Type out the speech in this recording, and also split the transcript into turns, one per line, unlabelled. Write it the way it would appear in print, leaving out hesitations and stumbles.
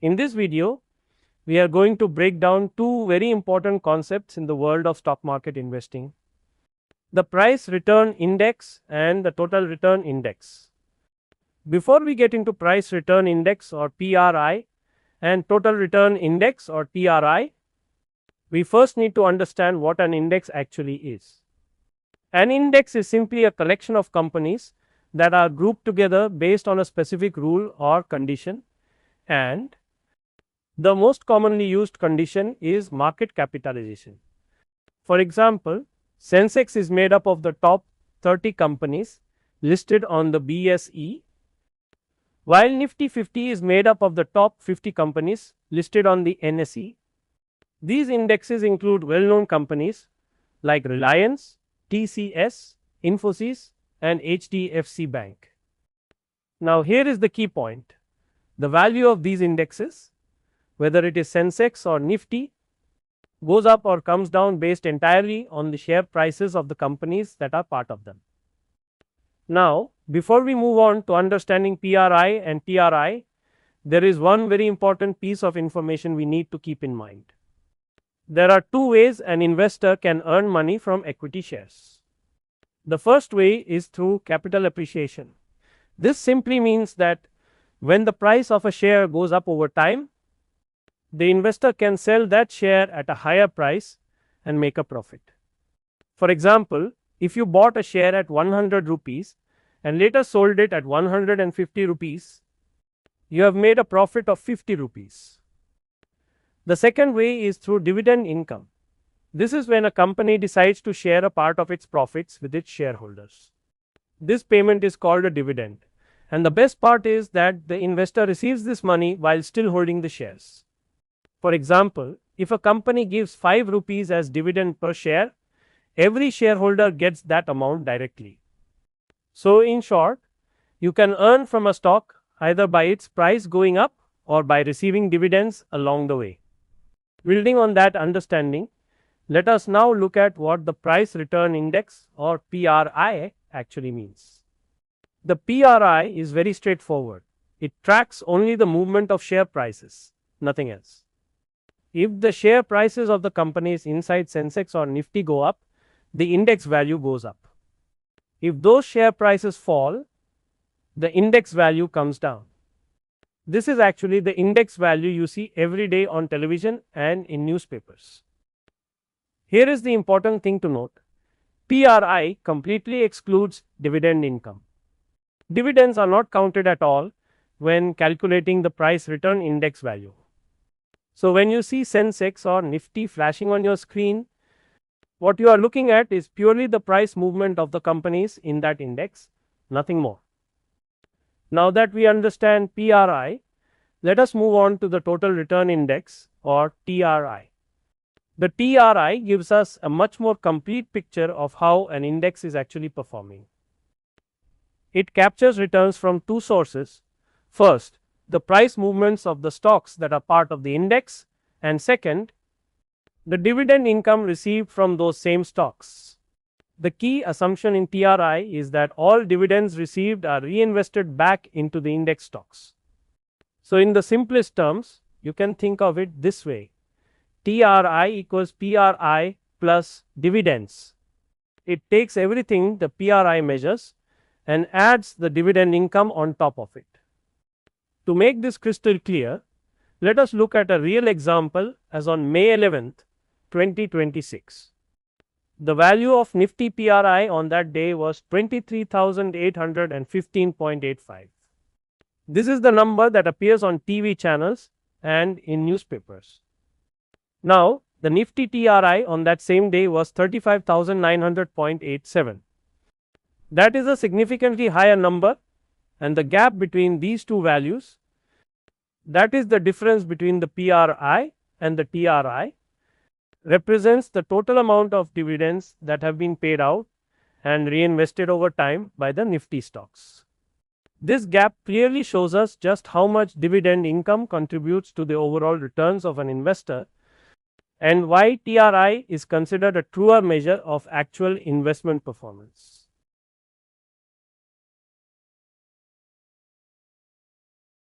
In this video, we are going to break down two very important concepts in the world of stock market investing: the price return index and the total return index. Before we get into price return index or PRI and total return index or TRI, we first need to understand what an index actually is. An index is simply a collection of companies that are grouped together based on a specific rule or condition, and the most commonly used condition is market capitalization. For example, Sensex is made up of the top 30 companies listed on the BSE, while Nifty 50 is made up of the top 50 companies listed on the NSE. These indexes include well-known companies like Reliance, TCS, Infosys, and HDFC Bank. Now, here is the key point. The value of these indexes, whether it is Sensex or Nifty, goes up or comes down based entirely on the share prices of the companies that are part of them. Now, before we move on to understanding PRI and TRI, there is one very important piece of information we need to keep in mind. There are two ways an investor can earn money from equity shares. The first way is through capital appreciation. This simply means that when the price of a share goes up over time, the investor can sell that share at a higher price and make a profit. For example, if you bought a share at 100 rupees and later sold it at 150 rupees, you have made a profit of 50 rupees. The second way is through dividend income. This is when a company decides to share a part of its profits with its shareholders. This payment is called a dividend, and the best part is that the investor receives this money while still holding the shares. For example, if a company gives 5 rupees as dividend per share, every shareholder gets that amount directly. So, in short, you can earn from a stock either by its price going up or by receiving dividends along the way. Building on that understanding, let us now look at what the price return index or PRI actually means. The PRI is very straightforward. It tracks only the movement of share prices, nothing else. If the share prices of the companies inside Sensex or Nifty go up, the index value goes up. If those share prices fall, the index value comes down. This is actually the index value you see every day on television and in newspapers. Here is the important thing to note. PRI completely excludes dividend income. Dividends are not counted at all when calculating the price return index value. So, when you see Sensex or Nifty flashing on your screen, what you are looking at is purely the price movement of the companies in that index, nothing more. Now that we understand PRI, let us move on to the total return index or TRI. The TRI gives us a much more complete picture of how an index is actually performing. It captures returns from two sources. First, the price movements of the stocks that are part of the index, and second, the dividend income received from those same stocks. The key assumption in TRI is that all dividends received are reinvested back into the index stocks. So, in the simplest terms, you can think of it this way: TRI equals PRI plus dividends. It takes everything the PRI measures and adds the dividend income on top of it. To make this crystal clear, let us look at a real example as on May 11th, 2026. The value of Nifty PRI on that day was 23,815.85. This is the number that appears on TV channels and in newspapers. Now, the Nifty TRI on that same day was 35,900.87. That is a significantly higher number, and the gap between these two values, that is the difference between the PRI and the TRI, represents the total amount of dividends that have been paid out and reinvested over time by the Nifty stocks. This gap clearly shows us just how much dividend income contributes to the overall returns of an investor and why TRI is considered a truer measure of actual investment performance.